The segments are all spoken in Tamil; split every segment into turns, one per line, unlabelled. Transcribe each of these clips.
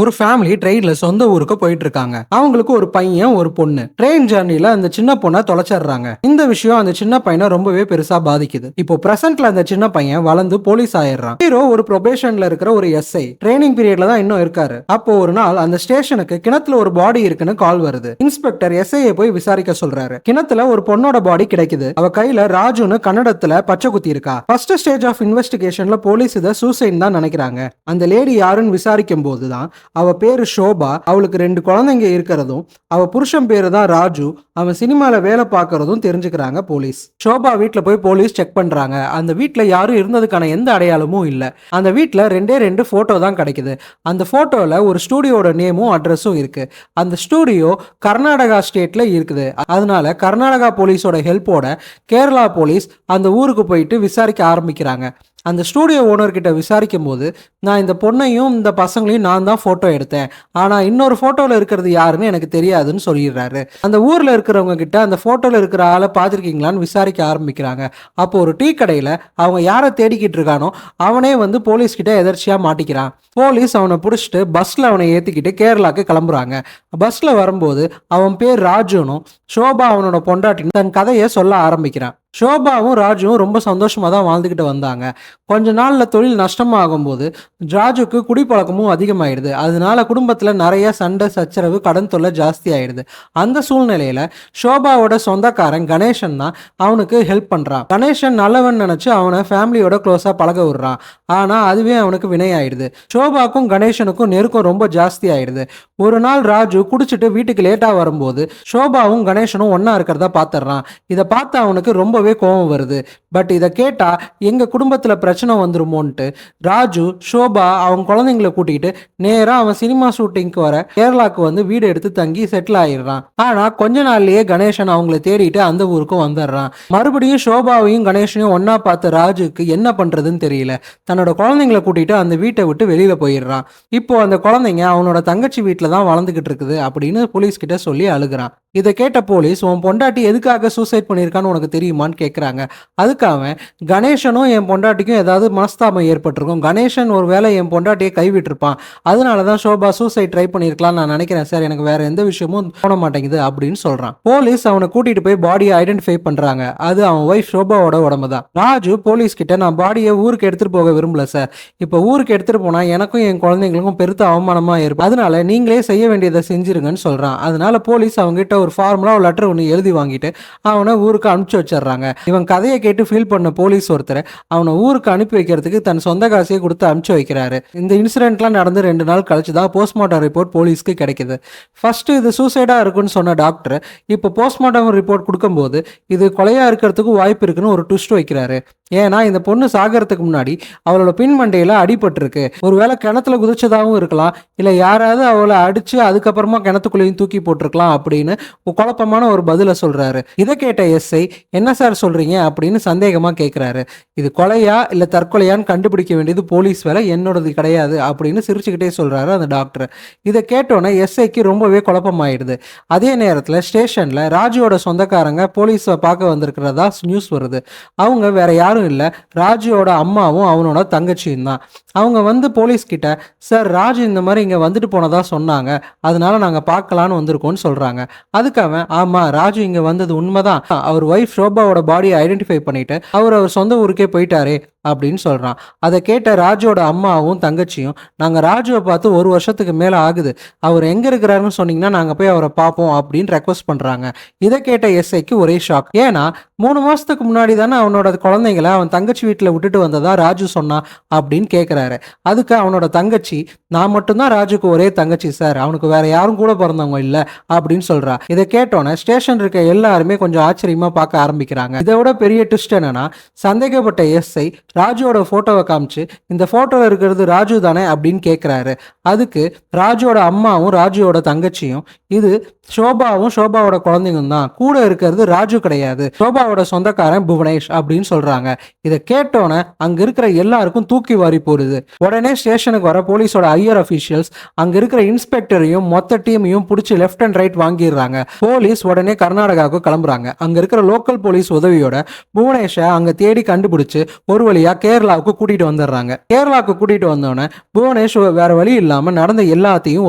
ஒரு ஃபேமிலி ட்ரெயின்ல சொந்த ஊருக்கு போயிட்டு இருக்காங்க. அவங்களுக்கு ஒரு பையன் ஒரு பொண்ணு. ட்ரெயின் ஜர்னில அந்த சின்ன பொண்ணை தொலைச்சிடுறாங்க. இந்த விஷயம் அந்த சின்ன பையனை ரொம்பவே பெருசா பாதிக்குது. இப்போ பிரசன்ட்ல அந்த சின்ன பையன் வளர்ந்து போலீஸ் ஆயிடுறான். ஹீரோ ஒரு ப்ரொபேஷன்ல இருக்கிற ஒரு எஸ்ஐ ட்ரைனிங் பீரியட்ல தான் இன்னும் இருக்காரு. அப்போ ஒரு நாள் அந்த ஸ்டேஷனுக்கு கிணத்துல ஒரு பாடி இருக்குன்னு கால் வருது. இன்ஸ்பெக்டர் எஸ்ஐயை போய் விசாரிக்க சொல்றாரு. கிணத்துல ஒரு பொண்ணோட பாடி கிடைக்குது. அவ கையில ராஜுன்னு கன்னடத்துல பச்சை குத்தி இருக்கா. ஃபர்ஸ்ட் ஸ்டேஜ் ஆஃப் இன்வெஸ்டிகேஷன்ல போலீஸ் இதை சூசைட் தான் நினைக்கிறாங்க. அந்த லேடி யாருன்னு விசாரிக்கும் போதுதான் அவ பேரு ஷோபா, அவளுக்கு 2 குழந்தைங்க இருக்கிறதும், அவ புருஷன் பேரு தான் ராஜு, அவன் சினிமால வேலை பார்க்கறதும் தெரிஞ்சுக்கிறாங்க போலீஸ். ஷோபா வீட்டுல போய் போலீஸ் செக் பண்றாங்க. அந்த வீட்டுல யாரும் இருந்ததுக்கான எந்த அடையாளமும் இல்ல. அந்த வீட்டுல 2 போட்டோ தான் கிடைக்குது. அந்த போட்டோல ஒரு ஸ்டூடியோட நேமும் அட்ரஸும் இருக்கு. அந்த ஸ்டூடியோ கர்நாடகா ஸ்டேட்ல இருக்குது. அதனால கர்நாடகா போலீஸோட ஹெல்ப்போட கேரளா போலீஸ் அந்த ஊருக்கு போயிட்டு விசாரிக்க ஆரம்பிக்கிறாங்க. அந்த ஸ்டூடியோ ஓனர் கிட்ட விசாரிக்கும் போது, நான் இந்த பொண்ணையும் இந்த பசங்களையும் நான் தான் போட்டோ எடுத்தேன், ஆனா இன்னொரு போட்டோல இருக்கிறது யாருன்னு எனக்கு தெரியாதுன்னு சொல்லிடுறாரு. அந்த ஊர்ல இருக்கிறவங்க கிட்ட அந்த போட்டோல இருக்கிற ஆளை பார்த்துருக்கீங்களான்னு விசாரிக்க ஆரம்பிக்கிறாங்க. அப்போ ஒரு டீ கடையில அவங்க யாரை தேடிக்கிட்டு இருக்கானோ அவனே வந்து போலீஸ் கிட்ட எதர்ச்சியா மாட்டிக்கிறான். போலீஸ் அவனை பிடிச்சிட்டு பஸ்ல அவனை ஏத்திக்கிட்டு கேரளாக்கு கிளம்புறாங்க. பஸ்ல வரும்போது அவன் பேர் ராஜுனும் ஷோபா அவனோட பொண்டாட்டின்னு தன் கதையை சொல்ல ஆரம்பிக்கிறான். ஷோபாவும் ராஜுவும் ரொம்ப சந்தோஷமா தான் வாழ்ந்துக்கிட்டு வந்தாங்க. கொஞ்ச நாள்ல தொழில் நஷ்டமாகும் போது ராஜுக்கு குடிப்பழக்கமும் அதிகமாயிடுது. அதனால குடும்பத்துல நிறைய சண்டை சச்சரவு, கடன் தொல்லை ஜாஸ்தி ஆயிடுது. அந்த சூழ்நிலையில ஷோபாவோட சொந்தக்காரன் கணேசன் தான் அவனுக்கு ஹெல்ப் பண்றான். கணேசன் நல்லவன் நினைச்சு அவனை ஃபேமிலியோட க்ளோஸா பழக விடுறான். ஆனா அதுவே அவனுக்கு வினையாயிடுது. ஷோபாக்கும் கணேசனுக்கும் நெருக்கம் ரொம்ப ஜாஸ்தி ஆயிடுது. ஒரு நாள் ராஜு குடிச்சிட்டு வீட்டுக்கு லேட்டா வரும்போது ஷோபாவும் கணேசனும் ஒன்னா இருக்கிறதா பாத்துறான். இதை பார்த்து அவனுக்கு ரொம்பவே கோபம் வருது. பட் இதை கேட்டா எங்க குடும்பத்துல பிரச்சனை வந்துருமோன்ட்டு ராஜு ஷோபா அவங்க குழந்தைங்களை கூட்டிகிட்டு நேரா அவன் சினிமா ஷூட்டிங்க்கு வர கேரளாக்கு வந்து வீடு எடுத்து தங்கி செட்டில் ஆயிடுறான். ஆனா கொஞ்ச நாள்லயே கணேசன் அவங்களை தேடிட்டு அந்த ஊருக்கும் வந்துடுறான். மறுபடியும் ஷோபாவையும் கணேசனையும் ஒன்னா பார்த்த ராஜுக்கு என்ன பண்றதுன்னு தெரியல. தன்னோட குழந்தைங்களை கூட்டிட்டு அந்த வீட்டை விட்டு வெளியில போயிடுறான். இப்போ அந்த குழந்தைங்க அவனோட தங்கச்சி வீட்டில தான் வளர்ந்துகிட்டு இருக்குது அப்படின்னு போலீஸ் கிட்ட சொல்லி அழுகிறான். இதை கேட்ட போலீஸ், உன் பொண்டாட்டி எதுக்காக சூசைட் பண்ணியிருக்கான்னு உனக்கு தெரியுமான்னு கேட்குறாங்க. அதுக்கு அவன், கணேசனும் என் பொண்டாட்டிக்கும் ஏதாவது மனஸ்தாபம் ஏற்பட்டிருக்கும், கணேசன் ஒரு வேளை என் பொண்டாட்டியை கைவிட்டிருப்பான், அதனால தான் ஷோபா சூசைட் ட்ரை பண்ணியிருக்கலாம்னு நான் நினைக்கிறேன் சார், எனக்கு வேற எந்த விஷயமும் தோண மாட்டேங்குது அப்படின்னு சொல்றான். போலீஸ் அவனை கூட்டிட்டு போய் பாடியை ஐடென்டிஃபை பண்றாங்க. அது அவன் ஒய்ஃப் ஷோபாவோட உடம்பு தான். ராஜு போலீஸ் கிட்ட, நான் பாடியை ஊருக்கு எடுத்துட்டு போக விரும்பல சார், இப்போ ஊருக்கு எடுத்துட்டு போனா எனக்கும் என் குழந்தைங்களுக்கும் பெருத்த அவமானமா இருக்கும், அதனால நீங்களே செய்ய வேண்டியதை செஞ்சிருங்கன்னு சொல்றான். அதனால போலீஸ் அவங்க கிட்ட ஒரு ஃபார்முலா ஒரு லெட்டர் ஒன்று எழுதி வாங்கிட்டு அவனை ஊருக்கு அனுப்பிச்சு வச்சிடறாங்க. இவன் கதையை கேட்டு ஃபீல் பண்ண போலீஸ் ஒருத்தர் அவனை ஊருக்கு அனுப்பி வைக்கிறதுக்கு தன் சொந்த காசையை கொடுத்து அனுப்பிச்சு வைக்கிறாரு. இந்த இன்சிடென்ட்லாம் நடந்து 2 நாள் கழிச்சு தான் போஸ்ட்மார்ட்டம் ரிப்போர்ட் போலீஸ்க்கு கிடைக்குது. ஃபர்ஸ்ட் இது சூசைடா இருக்குன்னு சொன்ன டாக்டர் இப்போ போஸ்ட்மார்ட்டம் ரிப்போர்ட் கொடுக்கும்போது இது கொலையா இருக்கிறதுக்கு வாய்ப்பு இருக்குன்னு ஒரு ட்விஸ்ட் வைக்கிறாரு. ஏன்னா இந்த பொண்ணு சாகிறதுக்கு முன்னாடி அவளோட பின்மண்டையில அடிபட்டிருக்கு. ஒருவேளை கிணத்துல குதிச்சதாகவும் இருக்கலாம், இல்லை யாராவது அவளை அடிச்சு அதுக்கப்புறமா கிணத்துக்குள்ளேயும் தூக்கி போட்டிருக்கலாம் அப்படின்னு குழப்பமான ஒரு பதில சொல்றாரு. இதை கேட்ட எஸ்ஐ, என்ன சார் சொல்றீங்க அப்படின்னு சந்தேகமா கேட்கிறாரு. இது கொலையா இல்ல தற்கொலையான்னு கண்டுபிடிக்க வேண்டியது போலீஸ் வேலை, என்னோடது கிடையாது அப்படின்னு சிரிச்சுக்கிட்டே சொல்றாரு அந்த டாக்டர். இதை கேட்டோன்னே எஸ்ஐக்கு ரொம்பவே குழப்பமாயிடுது. அதே நேரத்தில் ஸ்டேஷன்ல ராஜுவோட சொந்தக்காரங்க போலீஸை பார்க்க வந்திருக்கிறதா நியூஸ் வருது. அவங்க வேற யாரும் இல்ல, ராஜுவோட அம்மாவும் அவனோட தங்கச்சியும் தான். அவங்க வந்து போலீஸ் கிட்ட, சார் ராஜு இந்த மாதிரி இங்க வந்துட்டு போனதா சொன்னாங்க, அதனால நாங்க பார்க்கலான்னு வந்திருக்கோம்னு சொல்றாங்க. அதுக்கு அவன், ஆமா ராஜு இங்க வந்தது உண்மைதான், அவர் ஒய்ஃப் ஷோபாவோட பாடியை ஐடென்டிஃபை பண்ணிட்டு அவர் சொந்த ஊருக்கே போயிட்டாரே அப்படின்னு சொல்றான். அதை கேட்ட ராஜுவோட அம்மாவும் தங்கச்சியும், நாங்க ராஜுவை பார்த்து 1 வருஷத்துக்கு மேல ஆகுது, அவர் எங்க இருக்கிறாருன்னு சொன்னீங்கன்னா நாங்க போய் அவரை பார்ப்போம் அப்படின்னு ரெக்வஸ்ட் பண்றாங்க. இதை கேட்ட எஸ்ஐக்கு ஒரே ஷாக். ஏன்னா 3 மாசத்துக்கு முன்னாடி தானே அவனோட குழந்தைங்களை அவன் தங்கச்சி வீட்டுல விட்டுட்டு வந்ததா ராஜு சொன்னா அப்படின்னு கேட்கிறாரு. அதுக்கு அவனோட தங்கச்சி, நான் மட்டும்தான் ராஜுக்கு ஒரே தங்கச்சி சார், அவனுக்கு வேற யாரும் கூட பிறந்தவங்க இல்ல அப்படின்னு சொல்றா. இதை கேட்டோன்னே ஸ்டேஷன் இருக்க எல்லாருமே கொஞ்சம் ஆச்சரியமா பார்க்க ஆரம்பிக்கிறாங்க. இதை விட பெரிய ட்விஸ்ட் என்னன்னா, சந்தேகப்பட்ட எஸ்ஐ ராஜுவோட போட்டோவை காமிச்சு, இந்த போட்டோல இருக்கிறது ராஜு தானே அப்படின்னு கேட்கிறாரு. அதுக்கு ராஜுவோட அம்மாவும் ராஜுவோட தங்கச்சியும், இது ஷோபாவும் ஷோபாவோட குழந்தைங்க தான், கூட இருக்கிறது ராஜு கிடையாது, ஷோபாவோட சொந்தக்காரன் புவனேஷ் அப்படின்னு சொல்றாங்க. இதை கேட்டோன்னே அங்க இருக்கிற எல்லாருக்கும் தூக்கி வாரி போடுது. உடனே ஸ்டேஷனுக்கு வர போலீஸோட ஹையர் அபிஷியல்ஸ் அங்க இருக்கிற இன்ஸ்பெக்டரையும் மொத்த டீமையும் பிடிச்சி லெஃப்ட் அண்ட் ரைட் வாங்கிடுறாங்க. போலீஸ் உடனே கர்நாடகாவுக்கு கிளம்புறாங்க. அங்க இருக்கிற லோக்கல் போலீஸ் உதவியோட புவனேஷை அங்க தேடி கண்டுபிடிச்சு ஒரு வழி வழியா கேரளாவுக்கு கூட்டிட்டு வந்துடுறாங்க. கேரளாவுக்கு கூட்டிட்டு வந்தோடனே புவனேஷ் வேற வழி இல்லாம நடந்த எல்லாத்தையும்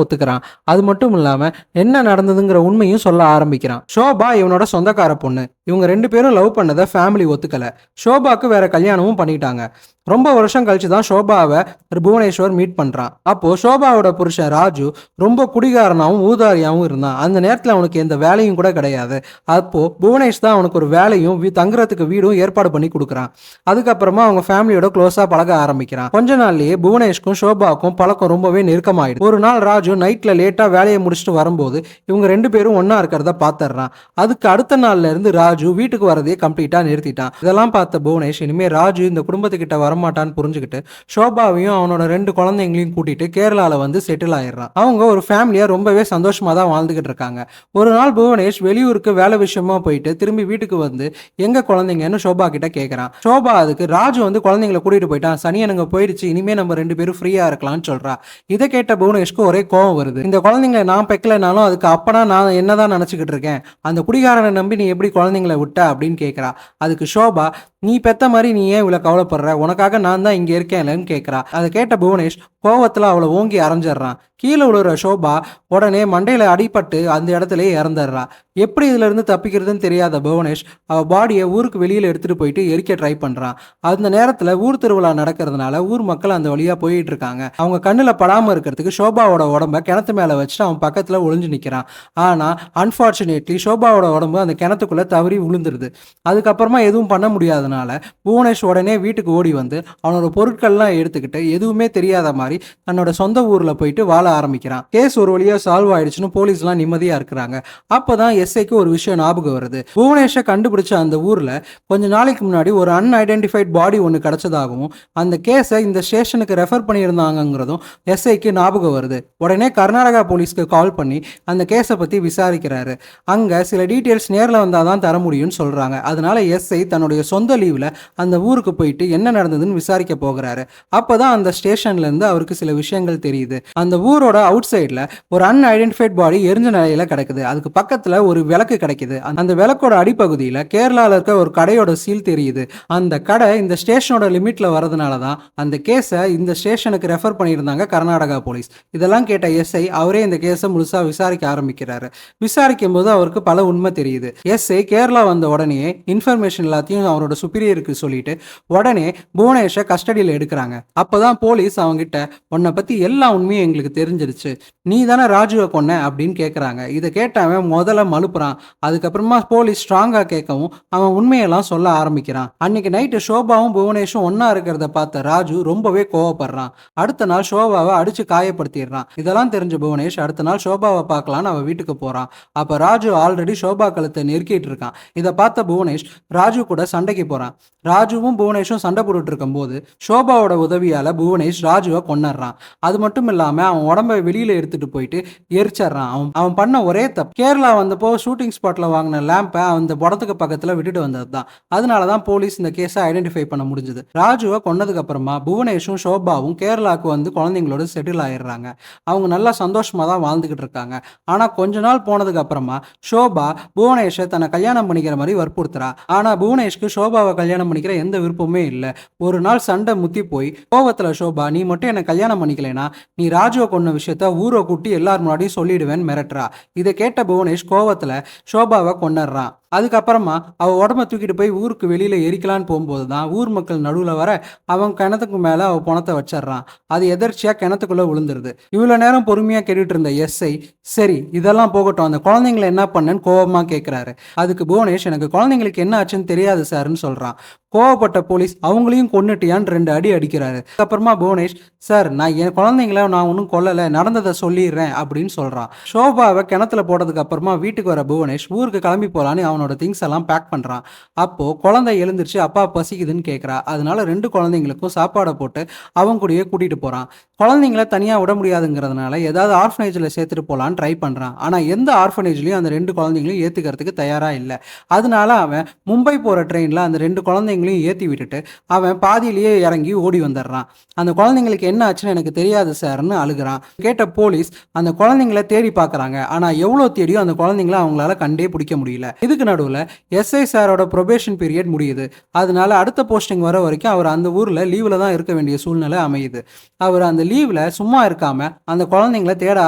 ஒத்துக்கிறான். அது மட்டும் இல்லாம என்ன நடந்ததுங்கிற உண்மையும் சொல்ல ஆரம்பிக்கிறான். ஷோபா இவனோட சொந்தக்கார பொண்ணு. இவங்க 2 பேரும் லவ் பண்ணதை ஃபேமிலி ஒத்துக்கல. ஷோபாக்கு வேற கல்யாணமும் பண்ணிட்டாங்க. ரொம்ப வருஷம் கழிச்சு தான் ஷோபாவை புவனேஸ்வர் மீட் பண்றான். அப்போ ஷோபாவோட புருஷன் ராஜு ரொம்ப குடிகாரனாவும் ஊதாரியாவும் இருந்தான். அந்த நேரத்தில் அவனுக்கு எந்த வேலையும் கூட கிடையாது. அப்போ புவனேஷ் தான் அவனுக்கு ஒரு வேலையும் தங்குறதுக்கு வீடும் ஏற்பாடு பண்ணி கொடுக்குறான். அதுக்கப்புறமா அவங்க ஃபேமிலியோட க்ளோஸா பழக ஆரம்பிக்கிறான். கொஞ்ச நாள்லயே புவனேஷ்க்கும் ஷோபாவுக்கும் பழக்கம் ரொம்பவே நெருக்கமாயிடுது. ஒரு நாள் ராஜு நைட்ல லேட்டா வேலையை முடிச்சுட்டு வரும்போது இவங்க 2 பேரும் ஒன்னா இருக்கிறத பாத்துறான். அதுக்கு அடுத்த நாள்ல இருந்து ராஜு வீட்டுக்கு வரதையே கம்ப்ளீட்டா நிறுத்திட்டான். இதெல்லாம் பார்த்த புவனேஷ் இனிமே ராஜு இந்த குடும்பத்துக்கிட்ட வரமாட்டான்னு புரிஞ்சுக்கிட்டு ஷோபாவையும் அவனோட 2 குழந்தைங்களையும் கூட்டிட்டு கேரளால வந்து செட்டில் ஆயிடுறான். அவங்க ஒரு ஃபேமிலியா ரொம்பவே சந்தோஷமா தான் வாழ்ந்துகிட்டு இருக்காங்க. ஒரு நாள் புவனேஷ் வெளியூருக்கு வேலை விஷயமா போயிட்டு திரும்பி வீட்டுக்கு வந்து எங்க குழந்தைங்கன்னு ஷோபா கிட்ட கேட்கறான். ஷோபா அதுக்கு ராஜு வந்து குழந்தைங்களை கூட்டிட்டு போயிட்டான், சனியனுங்க போயிடுச்சு, இனிமே நம்ம 2 பேரும் ஃப்ரீயா இருக்கலாம்னு சொல்றா. இதை கேட்ட புவனேஷ்க்கு ஒரே கோவம் வருது. இந்த குழந்தைங்களை நான் பெக்கலனாலும் அதுக்கு அப்பனா நான் என்னதான் நினைச்சுக்கிட்டு இருக்கேன், அந்த குடிகாரனை நம்பி நீ எப்படி குழந்தைங்களை விட்ட அப்படின்னு கேட்கறா. அதுக்கு ஷோபா, நீ பெத்த மாதிரி நீ ஏன் இவ்வளவு கவலைப்படுற, உனக்காக நான் தான் இங்க இருக்கேன்லன்னு கேட்கறா. அதை கேட்ட புவனேஷ் கோவத்துல அவளை ஓங்கி அரைஞ்சிடறான். கீழே விழுற ஷோபா உடனே மண்டையில அடிபட்டு அந்த இடத்துல இறந்துடுறா. எப்படி இதுல இருந்து தப்பிக்கிறதுன்னு தெரியாத புவனேஷ் அவ பாடியை ஊருக்கு வெளியில எடுத்துட்டு போயிட்டு எரிக்க ட்ரை பண்றான். அந்த நேரத்துல ஊர் திருவிழா நடக்கிறதுனால ஊர் மக்கள் அந்த வழியா போயிட்டு இருக்காங்க. அவங்க கண்ணுல படாம இருக்கிறதுக்கு ஷோபாவோட உடம்ப கிணத்து மேல வச்சுட்டு அவன் பக்கத்துல ஒளிஞ்சு நிக்கிறான். ஆனா அன்பார்ச்சுனேட்லி ஷோபாவோட உடம்பு அந்த கிணத்துக்குள்ள தவறி விழுந்துருது. அதுக்கப்புறமா எதுவும் பண்ண முடியாதனால புவனேஷ் உடனே வீட்டுக்கு ஓடி வந்து அவனோட பொருட்கள்லாம் எடுத்துக்கிட்டு எதுவுமே தெரியாத மாதிரி தன்னோட சொந்த ஊர்ல போயிட்டு வாழ ஆரம்பிக்கிறான். கேஸ் ஒரு வழியா சால்வ் ஆயிடுச்சுன்னு போலீஸ்லாம் நிம்மதியா இருக்கிறாங்க. அப்பதான் எஸ்ஐக்கு ஒரு விஷயம் ஞாபகம் வருது. புவனேஷை கண்டுபிடிச்ச அந்த ஊர்ல கொஞ்ச நாளைக்கு முன்னாடி ஒரு அன்ஐடென்டிஃபைட் பாடி ஒன்று கிடைச்சதாகவும் அந்த கேஸை இந்த ஸ்டேஷனுக்கு ரெஃபர் பண்ணியிருந்தாங்கிறதும் எஸ்ஐக்கு ஞாபகம் வருது. உடனே கர்நாடகா போலீஸ்க்கு கால் பண்ணி அந்த கேஸை பத்தி விசாரிக்கிறாரு. அங்க சில டீட்டெயில்ஸ் நேரில் வந்தாதான் தர முடியும்னு சொல்றாங்க. அதனால எஸ்ஐ தன்னுடைய சொந்த லீவ்ல அந்த ஊருக்கு போயிட்டு என்ன நடந்ததுன்னு விசாரிக்க போகிறாரு. அப்பதான் அந்த ஸ்டேஷன்ல இருந்து அவருக்கு சில விஷயங்கள் தெரியுது. அந்த ஊரோட அவுட் சைட்ல ஒரு அன்ஐடென்டிஃபைட் பாடி எரிஞ்ச நிலையில கிடக்குது. அதுக்கு பக்கத்துல ஒரு விளக்கு கிடைக்குது. அந்த விளக்கோட அடிப்பகுதியில கேரளால இருக்க ஒரு கடையோட சீல் தெரியுது. அந்த கடை இந்த ஸ்டேஷனோட லிமிட்ல வரதுனால தான் அந்த கேஸை இந்த ஸ்டேஷனுக்கு ரெஃபர் பண்ணியிருந்தாங்க கர்நாடகா போலீஸ். இதெல்லாம் கேட்ட எஸ்ஐ அவரே இந்த கேஸை முழுசா விசாரிக்க ஆரம்பிக்கிறாரு. விசாரிக்கும் போது அவருக்கு பல உண்மை தெரியுது. எஸ்ஐ கேரளா வந்த உடனே இன்ஃபர்மேஷன் எல்லாத்தையும் அவரோட சுப்பீரியருக்கு சொல்லிட்டு உடனே புவனேஷை கஸ்டடியில் எடுக்கிறாங்க. அப்பதான் போலீஸ் அவங்கிட்ட உன்னை பத்தி எல்லா உண்மையும் எங்களுக்கு தெரிஞ்சிருச்சு, நீ தானே ராஜுவை கொன்ன அப்படின்னு கேட்குறாங்க. இதை கேட்டவன் முதல்ல மழுப்புறான். அதுக்கப்புறமா போலீஸ் ஸ்ட்ராங்கா கேட்கவும் அவன் உண்மையெல்லாம் சொல்ல ஆரம்பிக்கிறான். அன்னைக்கு நைட்டு ஷோபாவும் புவனேஷும் ஒன்னா இருக்கிறத பார்த்த ராஜு ரொம்பவே கோவப்படுறான். அடுத்த நாள் ஷோபாவை அடிச்சு காயப்படுத்திடுறான். இதெல்லாம் தெரிஞ்ச புவனேஷ் அடுத்த நாள் ஷோபாவை பார்க்கலான்னு அவ வீட்டுக்கு போறான். அப்ப ராஜு ஆல்ரெடி ஷோபா கழுத்தை நெருக்கிட்டு இருக்கான். இதை பார்த்த புவனேஷ் ராஜு கூட சண்டைக்கு போறான். ராஜுவும் புவனேஷும் சண்டை போட்டுட்டு இருக்கும் போது ஷோபாவோட உதவியால புவனேஷ் ராஜுவை கொன்னுறான். அது மட்டும் இல்லாம அவன் உடம்பை வெளியில எடுத்துட்டு போயிட்டு எரிச்சிடறான். அவன் பண்ண ஒரே தப்பு, கேரளா வந்தப்போ ஷூட்டிங் ஸ்பாட்ல வாங்கின லேம்பை அந்த படத்துக்கு பக்கத்துல விட்டுட்டு வந்தது தான். அதனாலதான் போலீஸ் இந்த கேஸை ஐடென்டிஃபை பண்ண முடிஞ்சது. ராஜுவை கொன்னதுக்கு அப்புறமா புவனேஷும் ஷோபாவும் கேரளாவுக்கு வந்து குழந்தைங்களோட செட்டில் ஆயிடுறாங்க. அவங்க நல்லா சந்தோஷமா தான் வாழ்ந்துகிட்டு இருக்காங்க. ஆனா கொஞ்ச நாள் போனதுக்கு அப்புறமா ஷோபா புவனேஷை தன்னை கல்யாணம் பண்ணிக்கிற மாதிரி வற்புறுத்துறா. ஆனா புவனேஷ்க்கு ஷோபாவை கல்யாணம் பண்ணிக்கிற எந்த விருப்பமே இல்லை. ஒரு நாள் சண்டை முத்தி போய் கோவத்துல ஷோபா, நீ மட்டும் என்ன கல்யாணம் பண்ணிக்கலைனா நீ ராஜுவை கொன்ன விஷயத்த ஊரை கூட்டி எல்லார் முன்னாடியும் சொல்லிடுவேன்னு மிரட்டுறா. இதை கேட்ட புவனேஷ் கோவத்துல ஷோபாவை கொன்னுறான். அதுக்கப்புறமா அவ உடம்ப தூக்கிட்டு போய் ஊருக்கு வெளியில எரிக்கலான்னு போகும்போது தான் ஊர் மக்கள் நடுவில் வர அவன் கிணத்துக்கு மேல அவ பணத்தை வச்சிடறான். அது எதர்ச்சியா கிணத்துக்குள்ள விழுந்துருது. இவ்வளவு நேரம் பொறுமையா கேட்டுட்டு இருந்த எஸ்ஐ, சரி இதெல்லாம் போகட்டும், அந்த குழந்தைங்களை என்ன பண்ணேன்னு கோவமா கேட்கிறாரு. அதுக்கு புவனேஷ், எனக்கு குழந்தைங்களுக்கு என்ன ஆச்சுன்னு தெரியாது சார்ன்னு சொல்றான். கோவப்பட்ட போலீஸ் அவங்களையும் கொன்னுட்டியான்னு 2 அடி அடிக்கிறாரு. அதுக்கப்புறமா புவனேஷ், சார் நான் என் குழந்தைங்கள நான் ஒன்றும் கொல்லலை, நடந்ததை சொல்லிடுறேன் அப்படின்னு சொல்றான். ஷோபாவை கிணத்துல போட்டதுக்கு அப்புறமா வீட்டுக்கு வர புவனேஷ் ஊருக்கு கிளம்பி போலான்னு அவனோட திங்ஸ் எல்லாம் பேக் பண்றான். அப்போ குழந்தை எழுந்திருச்சு அப்பா பசிக்குதுன்னு கேட்கறா. அதனால 2 குழந்தைங்களுக்கும் சாப்பாடை போட்டு அவங்க கூடயே கூட்டிட்டு போறான். குழந்தைங்கள தனியா விட முடியாதுங்கிறதுனால ஏதாவது ஆர்ஃபனேஜ்ல சேர்த்துட்டு போலான்னு ட்ரை பண்றான். ஆனா எந்த ஆர்ஃபனேஜ்லயும் அந்த 2 குழந்தைங்களையும் ஏத்துக்கிறதுக்கு தயாரா இல்லை. அதனால அவன் மும்பை போற ட்ரெயின்ல அந்த 2 குழந்தைங்க குழந்தைங்களையும் ஏற்றி விட்டுட்டு அவன் பாதியிலேயே இறங்கி ஓடி வந்துடுறான். அந்த குழந்தைங்களுக்கு என்ன ஆச்சுன்னு எனக்கு தெரியாது சார்னு அழுகிறான். கேட்ட போலீஸ் அந்த குழந்தைங்களை தேடி பார்க்குறாங்க. ஆனால் எவ்வளோ தேடியும் அந்த குழந்தைங்கள அவங்களால கண்டே பிடிக்க முடியல. இதுக்கு நடுவில் எஸ்ஐ சாரோட ப்ரொபேஷன் பீரியட் முடியுது. அதனால அடுத்த போஸ்டிங் வர வரைக்கும் அவர் அந்த ஊரில் லீவில் தான் இருக்க வேண்டிய சூழ்நிலை அமையுது. அவர் அந்த லீவில் சும்மா இருக்காம அந்த குழந்தைங்களை தேட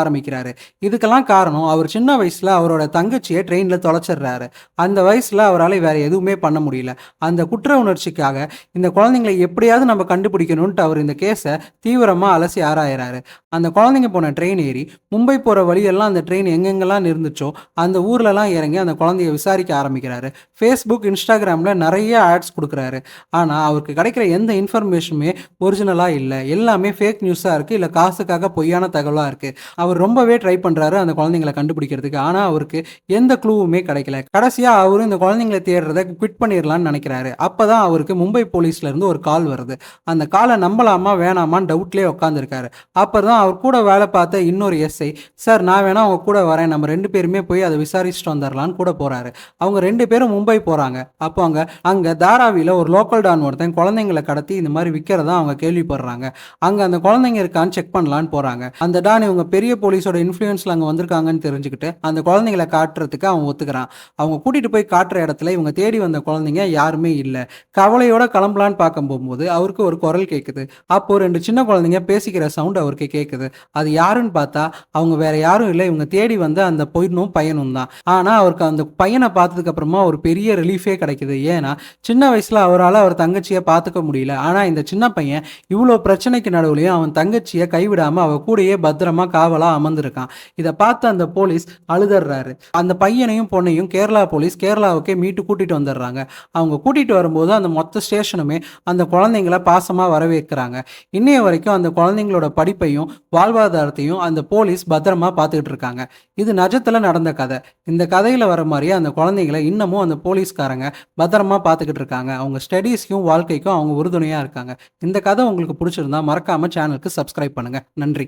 ஆரம்பிக்கிறாரு. இதுக்கெல்லாம் காரணம் அவர் சின்ன வயசில் அவரோட தங்கச்சியை ட்ரெயினில் தொலைச்சிடுறாரு. அந்த வயசில் அவரால் வேற எதுவுமே பண்ண முடியல. அந்த குற்ற உணர்ச்சிக்காக இந்த குழந்தைங்களை எப்படியாவது நம்ம கண்டுபிடிக்கணும்ட்டு அவர் இந்த கேஸை தீவிரமாக அலசி ஆராயிறாரு. அந்த குழந்தைங்க போன ட்ரெயின் ஏறி மும்பை போகிற வழியெல்லாம் அந்த ட்ரெயின் எங்கெங்கெல்லாம் இருந்துச்சோ அந்த ஊர்லலாம் இறங்கி அந்த குழந்தைய விசாரிக்க ஆரம்பிக்கிறாரு. ஃபேஸ்புக், இன்ஸ்டாகிராமில் நிறைய ஆட்ஸ் கொடுக்குறாரு. ஆனால் அவருக்கு கிடைக்கிற எந்த இன்ஃபர்மேஷனுமே ஒரிஜினலாக இல்லை. எல்லாமே ஃபேக் நியூஸாக இருக்குது, இல்லை காசுக்காக பொய்யான தகவலாக இருக்குது. அவர் ரொம்பவே ட்ரை பண்ணுறாரு அந்த குழந்தைங்களை கண்டுபிடிக்கிறதுக்கு. ஆனால் அவருக்கு எந்த க்ளூவுமே கிடைக்கல. கடைசியாக அவரும் இந்த குழந்தைங்களை தேடுறதை குவிட் பண்ணிடலான்னு நினைக்கிறாரு. அப்போ தான் அவருக்கு மும்பை போலீஸ்லேருந்து ஒரு கால் வருது. அந்த காலை நம்பலாமா வேணாமான்னு டவுட்லேயே உட்காந்துருக்காரு. அப்புறம் தான் அவர் கூட வேலை பார்த்த இன்னொரு எஸ்ஐ, சார் நான் வேணா அவங்க கூட வரேன், நம்ம 2 பேருமே போய் அதை விசாரிச்சுட்டு வந்துடலான்னு கூட போகிறாரு. அவங்க 2 பேரும் மும்பை போகிறாங்க. அப்போ அங்கே தாராவியில் ஒரு லோக்கல் டான் ஒருத்தன் குழந்தைங்களை கடத்தி இந்த மாதிரி விற்கிறதா அவங்க கேள்விப்படுறாங்க. அங்கே அந்த குழந்தைங்க இருக்கான்னு செக் பண்ணலான்னு போகிறாங்க. அந்த டான் இவங்க பெரிய போலீஸோட இன்ஃப்ளூயன்ஸில் அங்கே வந்திருக்காங்கன்னு தெரிஞ்சுக்கிட்டு அந்த குழந்தைங்களை காட்டுறதுக்கு அவன் ஒத்துக்கிறான். அவங்க கூட்டிகிட்டு போய் காட்டுற இடத்துல இவங்க தேடி வந்த குழந்தைங்க யாருமே இல்லை. கவலையோட கிளம்பலான்னு பார்க்க போகும்போது அவருக்கு ஒரு குரல் கேட்குது. அப்போ 2 சின்ன குழந்தைங்க பேசிக்கிற சவுண்ட் அவருக்கு கேட்குது. அது யாருன்னு பார்த்தா அவங்க வேற யாரும் இல்லை, இவங்க தேடி வந்த அந்த பொண்ணும் பையனும் தான். ஆனால் அவருக்கு அந்த பையனை பார்த்ததுக்கு அப்புறமா ஒரு பெரிய ரிலீஃபே கிடைக்குது. ஏன்னா சின்ன வயசுல அவரால் அவர் தங்கச்சியை பார்த்துக்க முடியல. ஆனால் இந்த சின்ன பையன் இவ்வளோ பிரச்சனைக்கு நடுவுலையும் அவன் தங்கச்சியை கைவிடாமல் அவ கூடயே பத்திரமா காவலாக அமர்ந்திருக்கான். இதை பார்த்து அந்த போலீஸ் அழுதர்றாரு. அந்த பையனையும் பொண்ணையும் கேரளா போலீஸ் கேரளாவுக்கே மீட்டு கூட்டிட்டு வந்துடுறாங்க. அவங்க கூட்டிட்டு வரும்போது அந்த மொத்த ஸ்டேஷனுமே அந்த குழந்தைங்கள பாசமாக வரவேற்கிறாங்க. இன்னைய வரைக்கும் அந்த குழந்தைங்களோட படிப்பையும் வாழ்வாதாரத்தையும் அந்த போலீஸ் பத்திரமா பார்த்துக்கிட்டு இருக்காங்க. இது நிஜத்துல நடந்த கதை. இந்த கதையில வர மாதிரியே அந்த குழந்தைங்களை இன்னமும் அந்த போலீஸ்காரங்க பத்திரமா பார்த்துக்கிட்டு இருக்காங்க. அவங்க ஸ்டடீஸ்க்கும் வாழ்க்கைக்கும் அவங்க உறுதுணையா இருக்காங்க. இந்த கதை உங்களுக்கு பிடிச்சிருந்தா மறக்காம சேனலுக்கு சப்ஸ்கிரைப் பண்ணுங்க. நன்றி.